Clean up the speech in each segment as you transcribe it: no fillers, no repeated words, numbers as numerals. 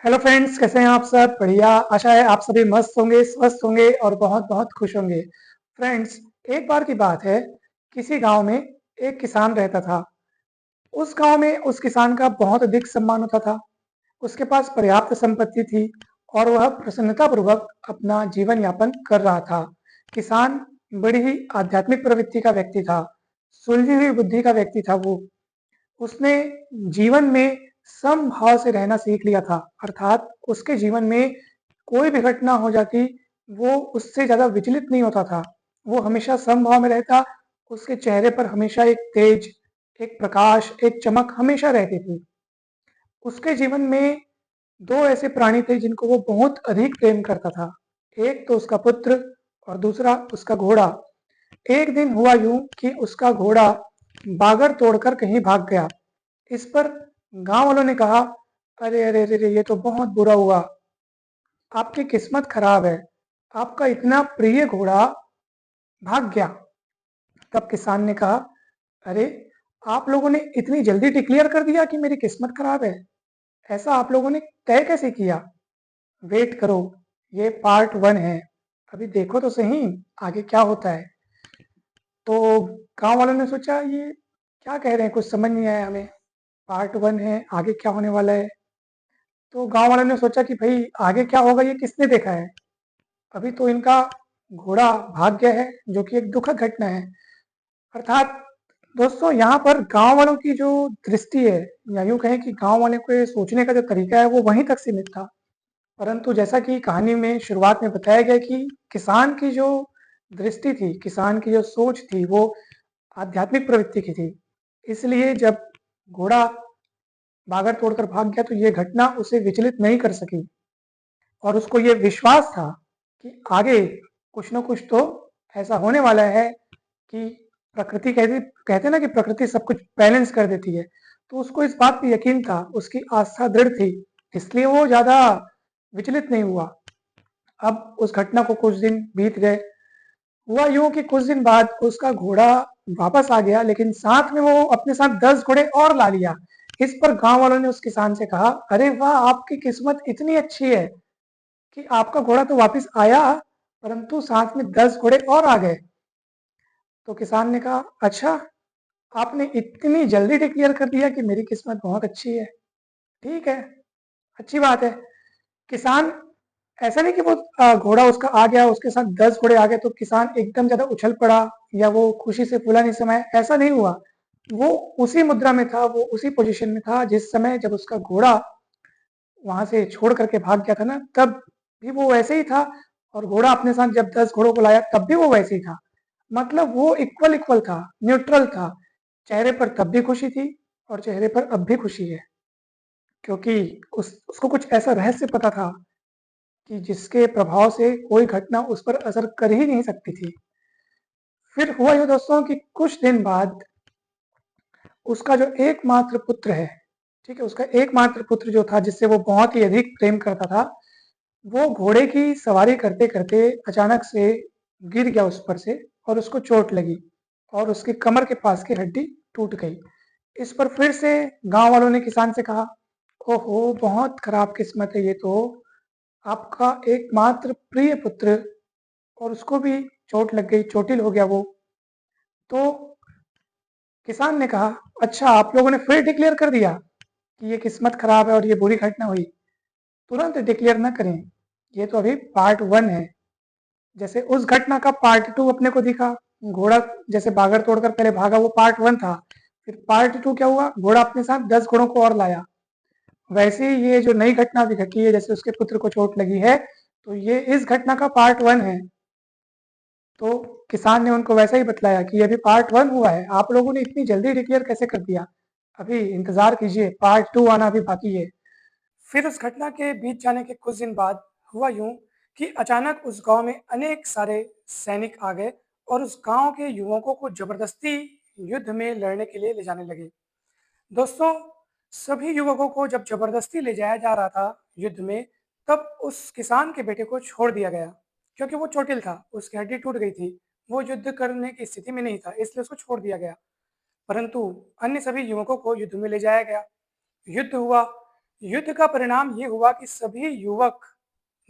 Hello friends, कैसे हैं आप सब? बढ़िया। आशा है आप सभी मस्त होंगे, स्वस्थ होंगे और बहुत बहुत खुश होंगे। फ्रेंड्स, एक बार की बात है, किसी गांव में एक किसान रहता था। उस गांव में उस किसान का बहुत अधिक सम्मान होता था। उसके पास पर्याप्त संपत्ति थी और वह प्रसन्नतापूर्वक अपना जीवन यापन कर रहा था। किसान बड़ी ही आध्यात्मिक प्रवृत्ति का व्यक्ति था। सुलझी हुई बुद्धि का व्यक्ति था वो। उसने जीवन में समभाव से रहना सीख लिया था, अर्थात उसके जीवन में कोई भी घटना हो जाती, वो उससे ज़्यादा विचलित नहीं होता था। वो हमेशा समभाव में रहता। उसके चेहरे पर हमेशा एक तेज, एक प्रकाश, एक चमक हमेशा रहती थी। उसके जीवन में दो ऐसे प्राणी थे जिनको वो बहुत अधिक प्रेम करता था। एक तो उसका पुत्र और दूसरा उसका घोड़ा। एक दिन हुआ यूं कि उसका घोड़ा बागड़ तोड़कर कहीं भाग गया। इस पर गांव वालों ने कहा, अरे अरे अरे अरे, ये तो बहुत बुरा हुआ। आपकी किस्मत खराब है। आपका इतना प्रिय घोड़ा भाग गया। तब किसान ने कहा, अरे, आप लोगों ने इतनी जल्दी डिक्लेयर कर दिया कि मेरी किस्मत खराब है। ऐसा आप लोगों ने तय कैसे किया? वेट करो, ये पार्ट वन है। अभी देखो तो सही आगे क्या होता है। तो गांव वालों ने सोचा, ये क्या कह रहे हैं, कुछ समझ नहीं आया हमें। पार्ट वन है, आगे क्या होने वाला है? तो गांव वालों ने सोचा कि भाई आगे क्या होगा, ये किसने देखा है? अभी तो इनका घोड़ा भाग गया है, जो कि एक दुखद घटना है। अर्थात दोस्तों, यहाँ पर गांव वालों की जो दृष्टि है, या यूं कहें कि गांव वाले को सोचने का जो तरीका है, वो वहीं तक सीमित था। परंतु जैसा कि कहानी में शुरुआत में बताया गया कि किसान की जो दृष्टि थी, किसान की जो सोच थी, वो आध्यात्मिक प्रवृत्ति की थी। इसलिए जब घोड़ा बागड़ तोड़कर भाग गया तो ये घटना उसे विचलित नहीं कर सकी। और उसको ये विश्वास था कि आगे कुछ न कुछ तो ऐसा होने वाला है कि प्रकृति कहती कहते ना कि प्रकृति सब कुछ बैलेंस कर देती है। तो उसको इस बात पे यकीन था, उसकी आस्था दृढ़ थी, इसलिए वो ज़्यादा विचलित नहीं हुआ। अब उस घटना को कुछ दिन बीत गए। हुआ यूं कि कुछ दिन बाद उसका घोड़ा वापस आ गया, लेकिन साथ में वो अपने साथ 10 घोड़े और ला लिया। इस पर गांव वालों ने उस किसान से कहा, अरे वाह, आपकी किस्मत इतनी अच्छी है कि आपका घोड़ा तो वापस आया, परंतु साथ में 10 घोड़े और आ गए। तो किसान ने कहा, अच्छा, आपने इतनी जल्दी डिक्लेयर कर दिया कि मेरी किस्मत बहुत अच्छी है। ठीक है, अच्छी बात है। किसान ऐसा नहीं कि वो घोड़ा उसका आ गया, उसके साथ 10 घोड़े आ गए तो किसान एकदम ज्यादा उछल पड़ा या वो खुशी से फूला नहीं समाया, ऐसा नहीं हुआ। वो उसी मुद्रा में था, वो उसी पोजीशन में था जिस समय जब उसका घोड़ा वहां से छोड़ करके भाग गया था ना, तब भी वो वैसे ही था। और घोड़ा अपने साथ जब 10 घोड़ों को लाया तब भी वो वैसे ही था। मतलब वो इक्वल इक्वल था, न्यूट्रल था। चेहरे पर तब भी खुशी थी और चेहरे पर अब भी खुशी है, क्योंकि उसको कुछ ऐसा रहस्य पता था कि जिसके प्रभाव से कोई घटना उस पर असर कर ही नहीं सकती थी। फिर हुआ ये दोस्तों कि कुछ दिन बाद उसका जो एकमात्र पुत्र है, ठीक है, उसका एकमात्र पुत्र जो था, जिससे वो बहुत ही अधिक प्रेम करता था, वो घोड़े की सवारी करते करते अचानक से गिर गया उस पर से और उसको चोट लगी और उसकी कमर के पास की हड्डी टूट गई। इस पर फिर से गांव वालों ने किसान से कहा, ओहो, बहुत खराब किस्मत है ये तो। आपका एकमात्र प्रिय पुत्र, और उसको भी चोट लग गई, चोटिल हो गया वो। तो किसान ने कहा, अच्छा, आप लोगों ने फिर डिक्लेयर कर दिया कि ये किस्मत खराब है और ये बुरी घटना हुई। तुरंत डिक्लेयर ना करें, ये तो अभी पार्ट वन है। जैसे उस घटना का पार्ट टू अपने को दिखा, घोड़ा जैसे बागड़ तोड़कर पहले भागा, वो पार्ट वन था। फिर पार्ट टू क्या हुआ, घोड़ा अपने साथ 10 घोड़ों को और लाया। वैसे ही ये जो नई घटना अभी घटी है, जैसे उसके पुत्र को चोट लगी है, तो ये इस घटना का पार्ट वन है। तो किसान ने उनको वैसा ही बतलाया कि ये अभी पार्ट वन हुआ है, आप लोगों ने इतनी जल्दी डिक्लेयर कैसे कर दिया? अभी इंतजार कीजिए, पार्ट टू आना अभी बाकी है। फिर उस घटना के बीत जाने के कुछ दिन बाद हुआ यूं कि अचानक उस गांव में अनेक सारे सैनिक आ गए और उस गांव के युवकों को जबरदस्ती युद्ध में लड़ने के लिए ले जाने लगे। दोस्तों, सभी युवकों को जब जबरदस्ती ले जाया जा रहा था युद्ध में, तब उस किसान के बेटे को छोड़ दिया गया, क्योंकि वो चोटिल था, उसकी हड्डी टूट गई थी, वो युद्ध करने की स्थिति में नहीं था, इसलिए उसको छोड़ दिया गया। परंतु अन्य सभी युवकों को युद्ध में ले जाया गया। युद्ध हुआ, युद्ध का परिणाम ये हुआ कि सभी युवक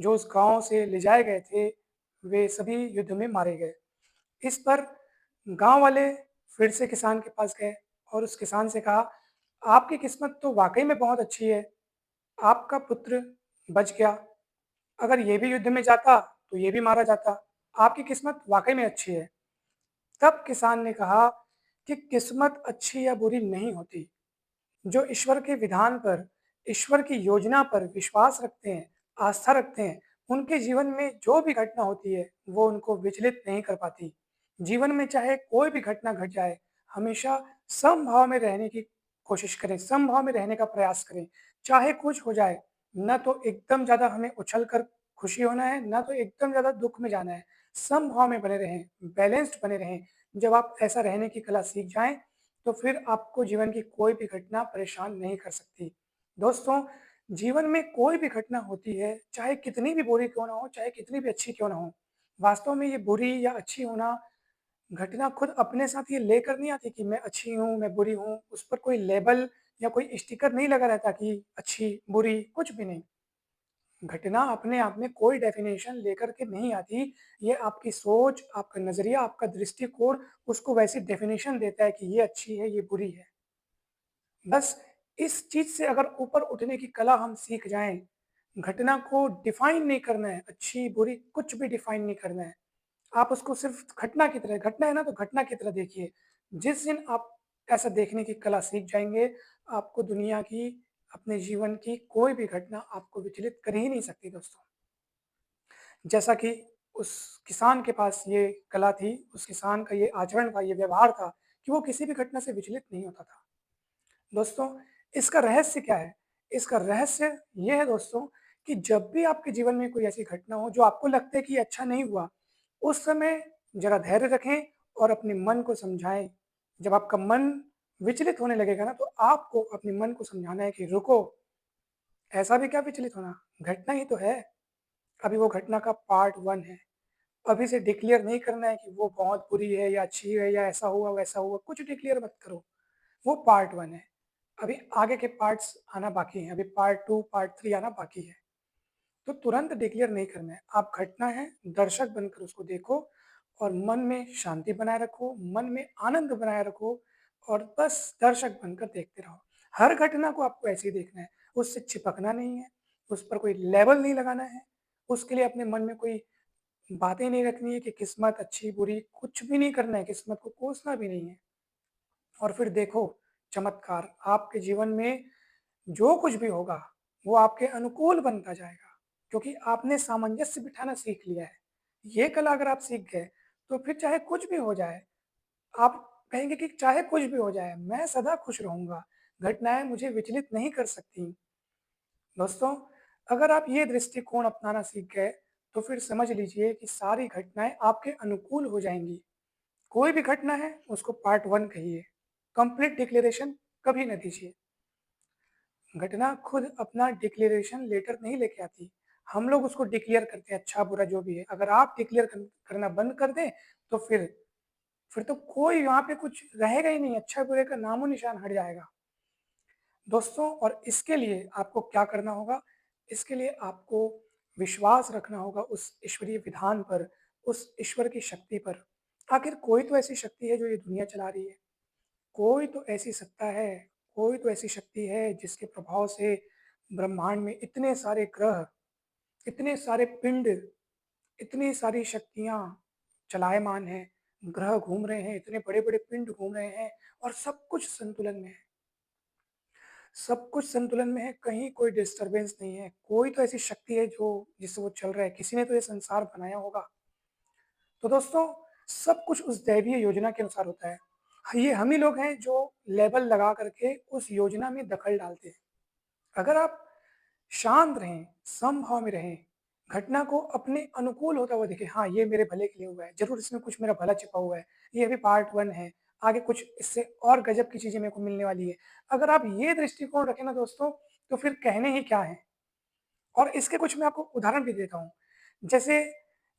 जो उस गाँव से ले जाए गए थे, वे सभी युद्ध में मारे गए। इस पर गाँव वाले फिर से किसान के पास गए और उस किसान से कहा, "आपकी किस्मत तो वाक़ई में बहुत अच्छी है, आपका पुत्र बच गया। अगर ये भी युद्ध में जाता, तो ये भी मारा जाता। आपकी किस्मत वाक़ई में अच्छी है।" तब किसान ने कहा कि किस्मत अच्छी या बुरी नहीं होती। जो ईश्वर के विधान पर, ईश्वर की योजना पर विश्वास रखते हैं, आस्था रखते हैं, उनके जीवन में जो भी घटना होती है, वो उनको विचलित नहीं कर पाती। जीवन में चाहे कोई भी घटना घट जाए, हमेशा समभाव में रहने की कोशिश करें, समभाव में रहने का प्रयास करें। चाहे कुछ हो जाए, ना तो एकदम ज़्यादा हमें उछल कर खुशी होना है, ना तो एकदम ज़्यादा दुःख में जाना है। समभाव में बने रहें, बैलेंस्ड बने रहें। जब आप ऐसा रहने की कला सीख जाएँ, तो फिर आपको जीवन की कोई भी घटना परेशान नहीं कर सकती। दोस्तों, जीवन में कोई भी घटना होती है, चाहे कितनी भी बुरी क्यों ना हो, चाहे कितनी भी अच्छी क्यों ना हो, वास्तव में ये बुरी या अच्छी होना, घटना खुद अपने साथ ये लेकर नहीं आती कि मैं अच्छी हूँ, मैं बुरी हूँ, उस पर कोई लेबल या कोई स्टिकर नहीं लगा रहता कि अच्छी, बुरी, कुछ भी नहीं। घटना अपने आप में कोई डेफ़िनेशन लेकर के नहीं आती, ये आपकी सोच, आपका नज़रिया, आपका दृष्टिकोण उसको वैसी डेफ़िनेशन देता है कि ये अच्छी है, ये बुरी है। बस इस चीज़ से अगर ऊपर उठने की कला हम सीख जाएँ, घटना को डिफ़ाइन नहीं करना है, अच्छी-बुरी कुछ भी डिफ़ाइन नहीं करना है। आप उसको सिर्फ़ घटना की तरह घटना है ना तो घटना की तरह देखिए। जिस दिन आप ऐसा देखने की कला सीख जाएँगे, आपको दुनिया की, अपने जीवन की कोई भी घटना आपको विचलित कर ही नहीं सकती दोस्तों। जैसा कि उस किसान के पास ये कला थी, उस किसान का ये आचरण था, ये व्यवहार था कि वो किसी भी घटना से विचलित नहीं होता था। दोस्तों, इसका रहस्य क्या है? इसका रहस्य ये है दोस्तों कि जब भी आपके जीवन में कोई ऐसी घटना हो जो आपको लगता है कि ये अच्छा नहीं हुआ, उस समय ज़रा धैर्य रखें और अपने मन को समझाएँ। जब आपका मन विचलित होने लगेगा ना, तो आपको अपने मन को समझाना है कि रुको, ऐसा भी क्या विचलित होना? घटना ही तो है। अभी वो घटना का पार्ट 1 है। अभी से डिक्लेयर नहीं करना है कि वो बहुत बुरी है या अच्छी है या ऐसा हुआ, वैसा हुआ, कुछ डिक्लेयर मत करो। वो पार्ट 1 है। अभी आगे के पार्ट्स आना बाकी हैं, अभी पार्ट 2, पार्ट 3 आना बाकी है। तो तुरंत डिक्लेयर नहीं करना है। आप घटना है, दर्शक बनकर उसको देखो और मन में शांति बनाए रखो, मन में आनंद बनाए रखो और बस दर्शक बनकर देखते रहो। हर घटना को आपको ऐसे ही देखना है, उससे चिपकना नहीं है, उस पर कोई लेबल नहीं लगाना है, उसके लिए अपने मन में कोई बातें नहीं रखनी है कि किस्मत अच्छी-बुरी, कुछ भी नहीं करना है, किस्मत को कोसना भी नहीं है। और फिर देखो चमत्कार, आपके जीवन में जो कुछ भी होगा, वो आपके अनुकूल बनता जाएगा, क्योंकि आपने सामंजस्य बिठाना सीख लिया है। ये कला अगर आप सीख गए, तो फिर चाहे कुछ भी हो जाए, आप कहेंगे कि चाहे कुछ भी हो जाए, मैं सदा खुश रहूँगा, घटनाएँ मुझे विचलित नहीं कर सकती। दोस्तों, अगर आप ये दृष्टिकोण अपनाना सीख गए, तो फिर समझ लीजिए कि सारी घटनाएँ आपके अनुकूल हो जाएँगी। कोई भी घटना है, उसको पार्ट 1 कहिए, कंप्लीट डिक्लेरेशन कभी ना दीजिए। घटना खुद अपना डिक्लेरेशन लेटर नहीं लेके आती। हम लोग उसको डिक्लेयर करते हैं अच्छा-बुरा जो भी है। अगर आप डिक्लेयर करना बंद कर दें, तो फिर तो कोई वहाँ पे कुछ रहेगा ही नहीं, अच्छा-बुरे का नामो-निशान हट जाएगा। दोस्तों और इसके लिए आपको क्या करना होगा? इसके लिए आपको विश्वास रखना होगा उस ईश्वरीय विधान पर, उस ईश्वर की शक्ति पर। आखिर कोई तो ऐसी शक्ति है जो ये दुनिया चला रही है। कोई तो ऐसी सत्ता है, कोई तो ऐसी शक्ति है जिसके प्रभाव से ब्रह्मांड में इतने सारे ग्रह, इतने सारे पिंड, इतनी सारी शक्तियाँ चलायमान हैं, ग्रह घूम रहे हैं, इतने बड़े-बड़े पिंड घूम रहे हैं और सब कुछ संतुलन में है। सब कुछ संतुलन में है, कहीं कोई डिस्टर्बेंस नहीं है। कोई तो ऐसी शक्ति है जो जिससे वो चल रहा है, किसी ने तो ये संसार बनाया होगा। तो दोस्तों, सब कुछ उस दैवीय योजना के अनुसार होता है। ये हम ही लोग हैं जो लेबल लगा करके उस योजना में दखल डालते हैं। अगर आप शांत रहें, समभाव में रहें, घटना को अपने अनुकूल होता हुआ देखें, हाँ, ये मेरे भले के लिए हुआ है, ज़रूर इसमें कुछ मेरा भला छिपा हुआ है, ये अभी पार्ट 1 है, आगे कुछ इससे और गज़ब की चीज़ें मेरे को मिलने वाली है। अगर आप ये दृष्टिकोण रखें ना दोस्तों, तो फिर कहने ही क्या है। और इसके कुछ मैं आपको उदाहरण भी देता हूँ। जैसे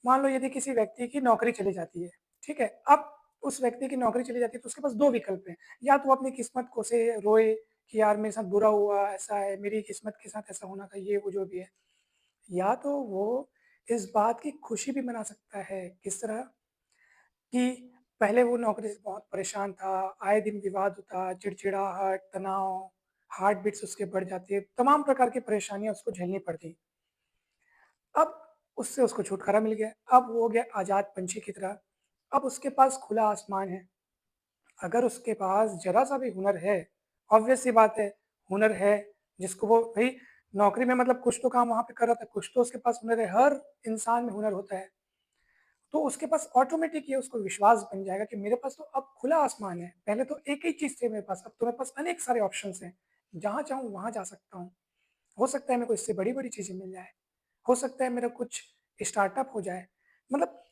मान लो यदि किसी व्यक्ति की नौकरी चली जाती है, ठीक है? अब उस व्यक्ति की नौकरी चली जाती है तो उसके पास 2 विकल्प हैं, या तो वो अपनी किस्मत को से रोए कि यार मेरे साथ बुरा हुआ, ऐसा है, मेरी किस्मत के साथ ऐसा होना था, ये वो जो भी है। या तो वो इस बात की खुशी भी मना सकता है, किस तरह कि पहले वो नौकरी से बहुत परेशान था, आए दिन विवाद होता, चिड़चिड़ाहट, तनाव, हार्ट बीट्स उसके बढ़ जाती है, तमाम प्रकार की परेशानियाँ उसको झेलनी पड़ती। अब उससे उसको छुटकारा मिल गया, अब वो हो गया आज़ाद पंछी की तरह, अब उसके पास खुला आसमान है। अगर उसके पास ज़रा-सा भी हुनर है, ऑब्वियस सी बात है, हुनर है, जिसको वो भई नौकरी में मतलब कुछ तो काम वहाँ पे कर रहा था, कुछ तो उसके पास हुनर है, हर इंसान में हुनर होता है। तो उसके पास ऑटोमेटिक ये उसको विश्वास बन जाएगा कि मेरे पास तो अब खुला आसमान है। पहले तो एक ही चीज़ थी मेरे पास, अब तो मेरे पास अनेक सारे ऑप्शंस हैं। जहाँ चाहूँ वहाँ जा सकता हूँ। हो सकता है मेरे को इससे बड़ी-बड़ी चीज़ें मिल जाएँ। हो सकता है मेरा कुछ स्टार्टअप हो जाए। मतलब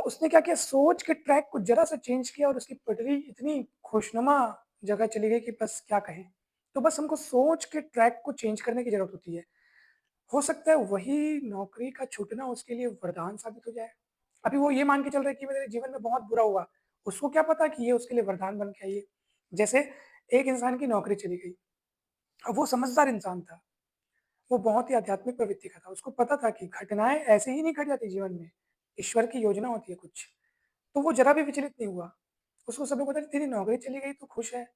उसने क्या किया, सोच के ट्रैक को ज़रा-सा चेंज किया और उसकी पटरी इतनी खुशनुमा जगह चली गई कि बस क्या कहें। तो बस हमको सोच के ट्रैक को चेंज करने की ज़रूरत होती है। हो सकता है वही नौकरी का छूटना उसके लिए वरदान साबित हो जाए। अभी वो ये मान के चल रहा है कि मेरे जीवन में बहुत बुरा हुआ, उसको क्या पता कि ये उसके लिए वरदान बन के आई है। जैसे एक इंसान की नौकरी चली गई, अब वो समझदार इंसान था, वो बहुत ही आध्यात्मिक प्रवृत्ति का था, उसको पता था कि घटनाएँ ऐसे ही नहीं घट जाती जीवन में, ईश्वर की योजना होती है कुछ। तो वो ज़रा भी विचलित नहीं हुआ, उसको सब लोग पता है तेरी नौकरी चली गई, तू खुश है,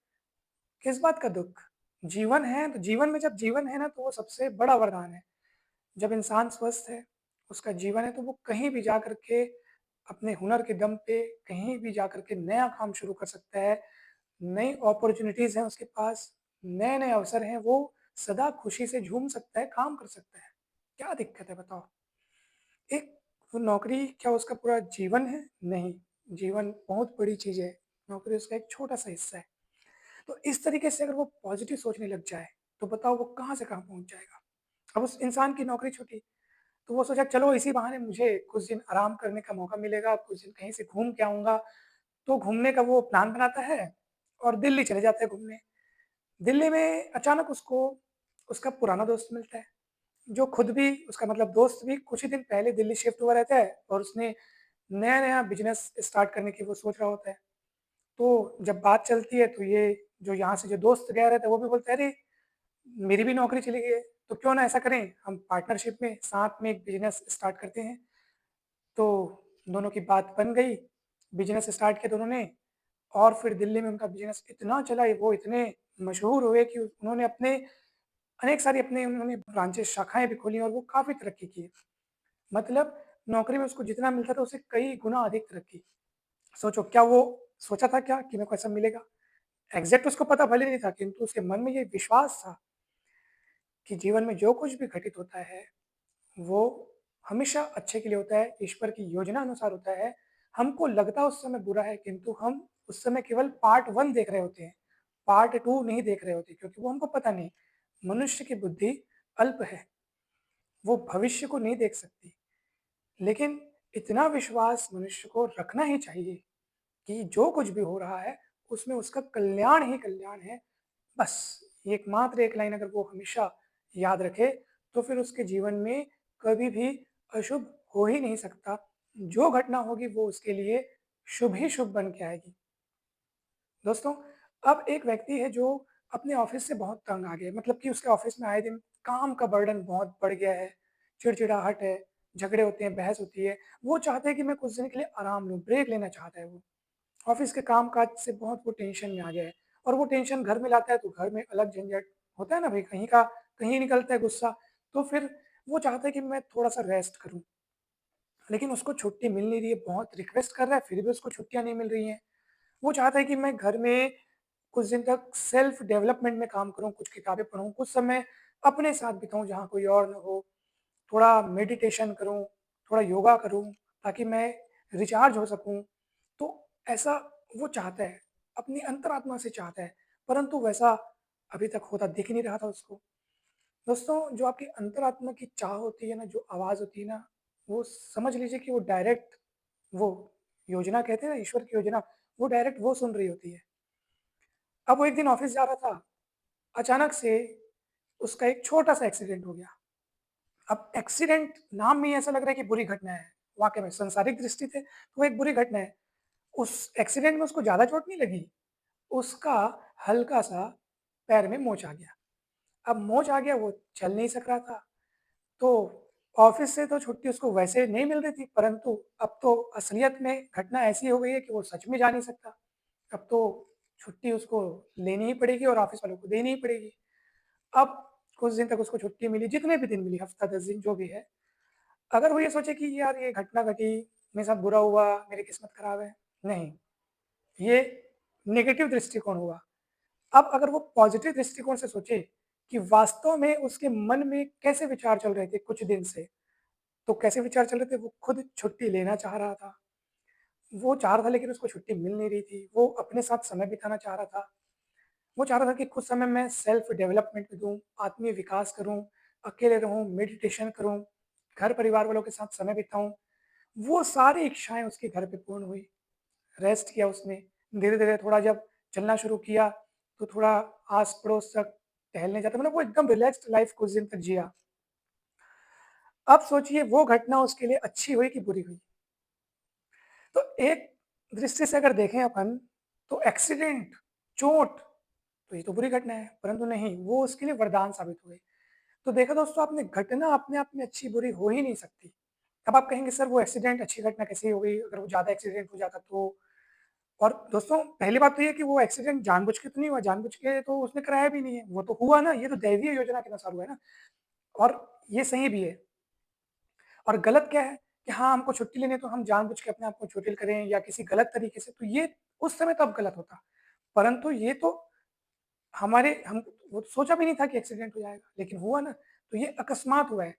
किस बात का दुःख? जीवन है, तो जीवन में जब जीवन है ना, तो वो सबसे बड़ा वरदान है। जब इंसान स्वस्थ है, उसका जीवन है, तो वो कहीं भी जा कर के अपने हुनर के दम पे कहीं भी जा कर के नया काम शुरू कर सकता है, नई अपॉर्च्युनिटीज़ हैं उसके पास, नए-नए अवसर हैं, वो सदा खुशी से झूम सकता है, काम कर सकता है। क्या दिक्कत है बताओ? एक वो नौकरी क्या उसका पूरा जीवन है? नहीं, जीवन बहुत बड़ी चीज़ है, नौकरी उसका एक छोटा-सा हिस्सा है। तो इस तरीके से अगर वो पॉज़िटिव सोचने लग जाए, तो बताओ वो कहाँ से कहाँ पहुँच जाएगा। अब उस इंसान की नौकरी छूटी, तो वो सोचा चलो इसी बहाने मुझे कुछ दिन आराम करने का मौका मिलेगा, कुछ दिन कहीं से घूम के आऊँगा, तो घूमने का वो प्लान बनाता है और दिल्ली चले जाता है घूमने। दिल्ली में अचानक उसको उसका पुराना दोस्त मिलता है, जो खुद भी उसका मतलब दोस्त भी कुछ ही दिन पहले दिल्ली शिफ्ट हुआ रहता है और उसने नया-नया बिज़नेस स्टार्ट करने की वो सोच रहा होता है। तो जब बात चलती है तो ये जो यहाँ से जो दोस्त गया रहता है वो भी बोलता है, "अरे! मेरी भी नौकरी चली गई है, तो क्यों ना ऐसा करें, हम पार्टनरशिप में साथ में एक बिज़नेस स्टार्ट करते हैं।" तो दोनों की बात बन गई, बिज़नेस स्टार्ट किया दोनों ने और फिर दिल्ली में उनका बिज़नेस इतना चला, वो इतने मशहूर हुए कि उन्होंने अपने अनेक सारी अपने उन्होंने ब्रांचेज़ शाखाएँ भी खोली और वो काफ़ी तरक्की की। मतलब नौकरी में उसको जितना मिलता था उससे कई गुना अधिक तरक्की। सोचो क्या वो सोचा था क्या कि मेरे को ऐसा मिलेगा? एग्ज़ैक्ट उसको पता भले नहीं था, किंतु उसके मन में ये विश्वास था कि जीवन में जो कुछ भी घटित होता है, वो हमेशा अच्छे के लिए होता है, ईश्वर की योजना अनुसार होता है। हमको लगता उस समय बुरा है, किंतु हम उस समय केवल पार्ट 1 देख रहे होते हैं, पार्ट 2 नहीं देख रहे होते क्योंकि वो हमको पता नहीं। मनुष्य की बुद्धि अल्प है, वो भविष्य को नहीं देख सकती। लेकिन इतना विश्वास मनुष्य को रखना ही चाहिए कि जो कुछ भी हो रहा है, उसमें उसका कल्याण ही कल्याण है। बस ये एकमात्र एक लाइन अगर वो हमेशा याद रखे, तो फिर उसके जीवन में कभी भी अशुभ हो ही नहीं सकता। जो घटना होगी वो उसके लिए शुभ ही शुभ बन के आएगी। दोस्तों, अब एक व्यक्ति है जो अपने ऑफ़िस से बहुत तंग आ गया है, मतलब कि उसके ऑफ़िस में आए दिन काम का बर्डन बहुत बढ़ गया है, चिड़चिड़ाहट है, झगड़े होते हैं, बहस होती है। वो चाहता है कि मैं कुछ दिन के लिए आराम लूँ, ब्रेक लेना चाहता है वो। ऑफ़िस के काम-काज से बहुत वो टेंशन में आ गया है और वो टेंशन घर में लाता है तो घर में अलग झंझट होता है ना भई, कहीं का कहीं निकलता है गुस्सा, तो फिर वो चाहता है कि मैं थोड़ा-सा रेस्ट करूँ। लेकिन उसको छुट्टी मिल नहीं रही है, बहुत रिक्वेस्ट कर रहा है, फिर भी उसको छुट्टियाँ नहीं मिल रही हैं। वो चाहता है कि मैं घर में कुछ दिन तक सेल्फ डेवलपमेंट में काम करूँ, कुछ किताबें पढूँ, कुछ समय अपने साथ बिताऊँ जहाँ कोई और ना हो, थोड़ा मेडिटेशन करूँ, थोड़ा योगा करूँ, ताकि मैं रिचार्ज हो सकूँ। तो ऐसा वो चाहता है, अपनी अंतरात्मा से चाहता है, परंतु वैसा अभी तक होता दिख ही नहीं रहा था उसको। दोस्तों, जो आपकी अंतरात्मा की चाह होती है ना, जो आवाज़ होती है ना, वो समझ लीजिए कि वो डायरेक्ट वो योजना कहते हैं ना ईश्वर की योजना, वो डायरेक्ट वो सुन रही होती है। अब वो एक दिन ऑफ़िस जा रहा था, अचानक से उसका एक छोटा-सा एक्सीडेंट हो गया। अब एक्सीडेंट नाम में ही ऐसा लग रहा है कि बुरी घटना है, वाक़ई में सांसारिक दृष्टि से तो वो एक बुरी घटना है। उस एक्सीडेंट में उसको ज़्यादा चोट नहीं लगी, उसका हल्का-सा पैर में मोच आ गया। अब मोच आ गया, वो चल नहीं सक रहा था, तो ऑफ़िस से तो छुट्टी उसको वैसे नहीं मिल रही थी, परंतु अब तो असलियत में घटना ऐसी हो गई है कि वो सच में जा नहीं सकता। अब तो छुट्टी उसको लेनी ही पड़ेगी और ऑफ़िस वालों को देनी ही पड़ेगी। अब कुछ दिन तक उसको छुट्टी मिली, जितने भी दिन मिली, हफ़्ता 10 दिन जो भी है। अगर वो ये सोचे कि यार ये घटना घटी, मेरे साथ बुरा हुआ, मेरी किस्मत खराब है, नहीं, ये नेगेटिव दृष्टिकोण हुआ। अब अगर वो पॉज़िटिव दृष्टिकोण से सोचे कि वास्तव में उसके मन में कैसे विचार चल रहे थे कुछ दिन से, तो कैसे विचार चल रहे थे, वो खुद छुट्टी लेना चाह रहा था। वो चाह रहा था लेकिन उसको छुट्टी मिल नहीं रही थी। वो अपने साथ समय बिताना चाह रहा था। वो चाह रहा था कि कुछ समय मैं सेल्फ डेवलपमेंट में दूँ, आत्मीय विकास करूँ, अकेले रहूँ, मेडिटेशन करूँ, घर-परिवार वालों के साथ समय बिताऊँ। वो सारी इच्छाएँ उसके घर पे पूर्ण हुई। रेस्ट किया उसने। धीरे-धीरे थोड़ा जब चलना शुरू किया, तो थोड़ा आस-पड़ोस तक टहलने जाता, मतलब वो एकदम रिलैक्स्ड लाइफ़ कुछ दिन तक जिया। अब सोचिए वो घटना उसके लिए अच्छी हुई कि बुरी हुई? तो एक दृष्टि से अगर देखें अपन, तो एक्सीडेंट, चोट, तो ये तो बुरी घटना है, परंतु नहीं, वो उसके लिए वरदान साबित हुए। तो देखा दोस्तों आपने, घटना अपने आप में अच्छी-बुरी हो ही नहीं सकती। अब आप कहेंगे सर वो एक्सीडेंट अच्छी घटना कैसे हो गई? अगर वो ज़्यादा एक्सीडेंट हो जाता तो? और दोस्तों पहली बात तो ये है कि वो एक्सीडेंट जानबूझ के तो नहीं हुआ, जानबूझ के तो उसने कराया भी नहीं है, वो तो हुआ ना, ये तो दैवीय योजना के अनुसार हुआ है ना। और ये सही भी है। और गलत क्या है कि हाँ, हमको छुट्टी लेनी है तो हम जानबूझ के अपने आप को चोटिल करें या किसी गलत तरीके से, तो ये उस समय तब गलत होता। परंतु ये तो हमारे हम वो तो सोचा भी नहीं था कि एक्सीडेंट हो जाएगा, लेकिन हुआ ना, तो ये अकस्मात हुआ है,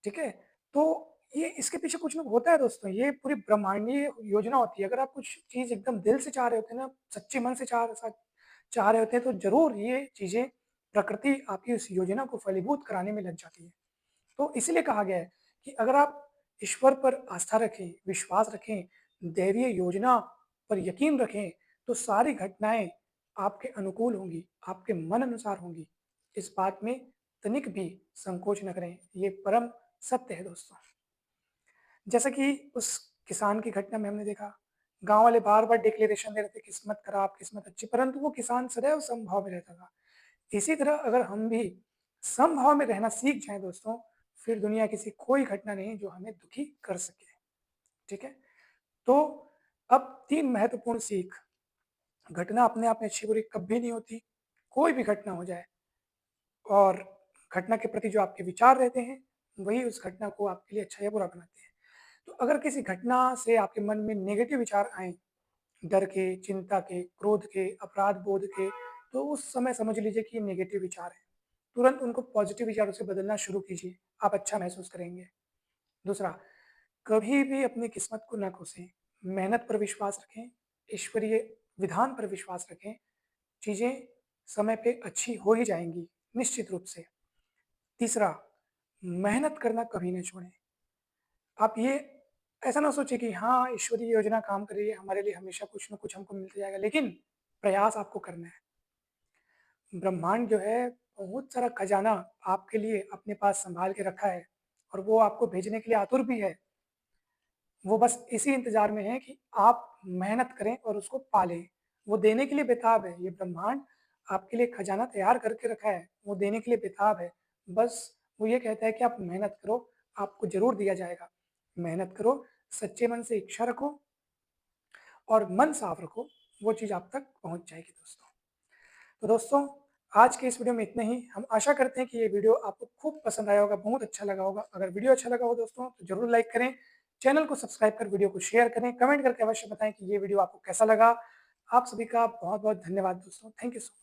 ठीक है? तो ये इसके पीछे कुछ ना होता है दोस्तों, ये पूरी ब्रह्मांडीय योजना होती है। अगर आप कुछ चीज़ एकदम दिल से चाह रहे होते हैं ना, सच्चे मन से चाह रहे होते हैं, तो ज़रूर ये चीज़ें, प्रकृति आपकी उस योजना को फलीभूत कराने में लग जाती है। तो इसीलिए कहा गया है कि अगर आप ईश्वर पर आस्था रखें, विश्वास रखें, दैवीय योजना पर यकीन रखें, तो सारी घटनाएँ आपके अनुकूल होंगी, आपके मन अनुसार होंगी। इस बात में तनिक भी संकोच न करें, ये परम सत्य है दोस्तों। जैसा कि उस किसान की घटना में हमने देखा, गाँव वाले बार-बार डिक्लेरेशन दे रहे थे, किस्मत खराब, किस्मत अच्छी, परंतु वो किसान सदैव समभाव में रहता था। इसी तरह अगर हम भी समभाव में रहना सीख जाएँ दोस्तों, फिर दुनिया की ऐसी कोई घटना नहीं जो हमें दुखी कर सके, ठीक है? तो अब 3 महत्वपूर्ण सीख, घटना अपने आप में अच्छी-बुरी कभी नहीं होती, कोई भी घटना हो जाए, और घटना के प्रति जो आपके विचार रहते हैं, वही उस घटना को आपके लिए अच्छा या बुरा बनाते हैं। तो अगर किसी घटना से आपके मन में नेगेटिव विचार आएँ, डर के, चिंता के, क्रोध के, अपराध बोध के, तो उस समय समझ लीजिए कि ये नेगेटिव विचार हैं। तुरंत उनको पॉजिटिव विचारों से बदलना शुरू कीजिए, आप अच्छा महसूस करेंगे। दूसरा, कभी भी अपनी किस्मत को ना कोसें, मेहनत पर विश्वास रखें, ईश्वरीय विधान पर विश्वास रखें, चीज़ें समय पे अच्छी हो ही जाएँगी, निश्चित रूप से। तीसरा, मेहनत करना कभी न छोड़ें। आप ये ऐसा ना सोचिए कि हाँ, ईश्वरीय योजना काम कर रही है, हमारे लिए हमेशा कुछ न कुछ हमको मिलता जाएगा, लेकिन प्रयास आपको करना है। ब्रह्मांड जो है, बहुत सारा खजाना आपके लिए अपने पास सँभाल के रखा है, और वो आपको भेजने के लिए आतुर भी है। वो बस इसी इंतज़ार में है कि आप मेहनत करें और उसको पालें। वो देने के लिए बेताब है, ये ब्रह्मांड आपके लिए खजाना तैयार करके रखा है, वो देने के लिए बेताब है। बस वो ये कहता है कि आप मेहनत करो, आपको ज़रूर दिया जाएगा। मेहनत करो, सच्चे मन से इच्छा रखो और मन साफ रखो, वो चीज़ आप तक पहुँच जाएगी दोस्तों। तो दोस्तों, आज के इस वीडियो में इतना ही। हम आशा करते हैं कि ये वीडियो आपको खूब पसंद आया होगा, बहुत अच्छा लगा होगा। अगर वीडियो अच्छा लगा हो दोस्तों, तो ज़रूर लाइक करें, चैनल को सब्सक्राइब कर वीडियो को शेयर करें, कमेंट करके अवश्य बताएँ कि ये वीडियो आपको कैसा लगा। आप सभी का बहुत-बहुत धन्यवाद दोस्तों। Thank you so